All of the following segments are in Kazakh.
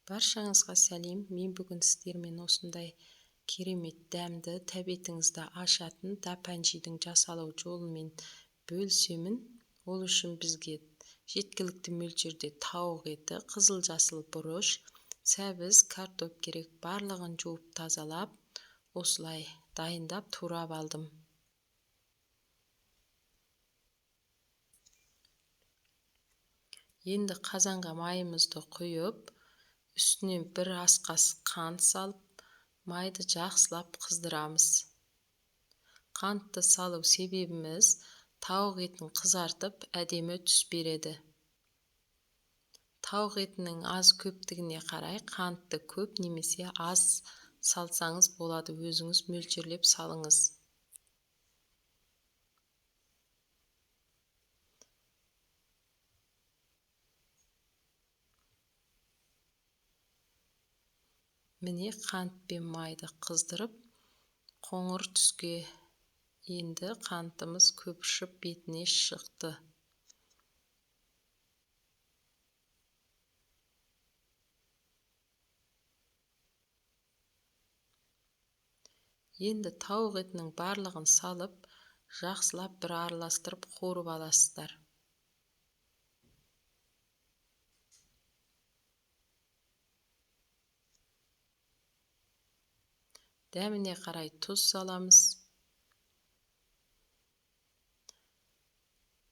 Баршаңызға сәлем. Мен бүгін сіздермен осындай керемет дәмді, тәбетіңізді ашатын дапанчидің жасалу жолымен бөлісемін. Ол үшін бізге жеткілікті мөлшерде тауық еті, қызыл-жасыл бұрыш, сәбіз, картоп керек. Барлығын жуып тазалап, осылай дайындап турап алдым. Енді қазанға майымызды құйып, үстінен бір ас қасық қант салып, майды жақсылап қыздырамыз. Қантты салу себебіміз тауық етін қызартып, әдемі түс береді. Тауық етінің аз көптігіне қарай қантты көп немесе аз салсаңыз болады, өзіңіз мөлшерлеп салыңыз. Міне қант пен майды қыздырып, қоңыр түске енді қантымыз көпіршіп бетіне шықты. Енді тауық етінің барлығын салып, жақсылап бір араластырып қуырып аласыздар. Дәміне қарай тұз саламыз.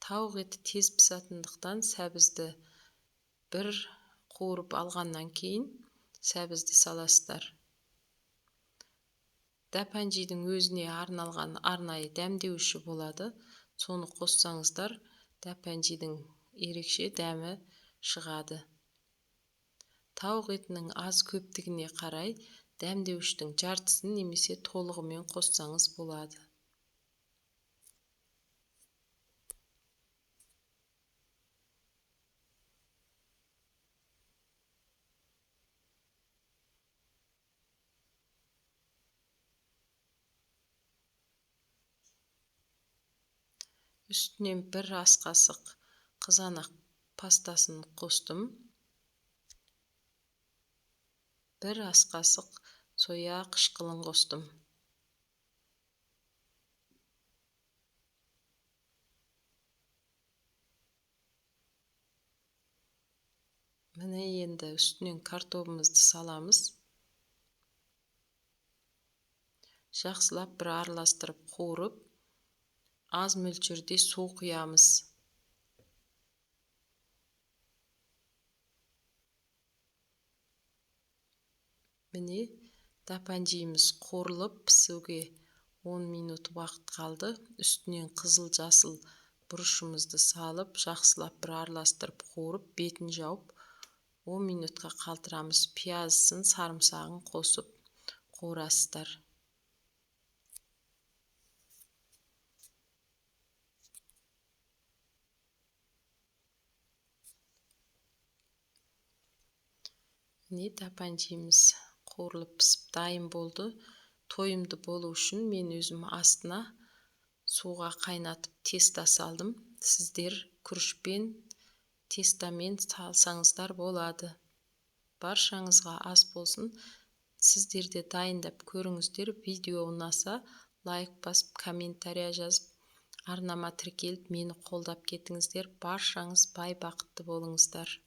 Тауық еті тез пісатындықтан сәбізді бір қуырып алғаннан кейін сәбізді саласыздар. Дапанчидің өзіне арналған арнайы дәмдеуші болады. Соны қоссаңыздар, дапанчидің ерекше дәмі шығады. Тауық етінің аз көптігіне қарай дәмдеуіштің жартысын немесе толығымен қоссаңыз болады. Үстінен бір ас қасық қызанақ пастасын қостым. Бір ас қасық соя қышқылын қостым. Міне енді үстінен картопымызды саламыз. Жақсылап бір араластырып қуырып, аз мөлшерде су құямыз. Міне дапанчиіміз қуырылып пісуге 10 минут уақыт қалды. Үстінен қызыл-жасыл бұрышымызды салып, жақсылап бір араластырып қуырып, бетін жауып 10 минутқа қалтырамыз. Пиязсын, сарымсағын қосып қуырасыздар. Міне дапанчиіміз қуырылып пісіп дайын болды. Тойымды болу үшін мен өзім астына суға қайнатып теста салдым. Сіздер күрішпен, тестамен салсаңыздар болады. Баршаңызға ас болсын. Сіздер де дайындап көріңіздер. Видео ұнаса, лайк басып, комментария жазып, арнама тіркеліп, мені қолдап кетіңіздер. Баршаңыз бай бақытты болыңыздар.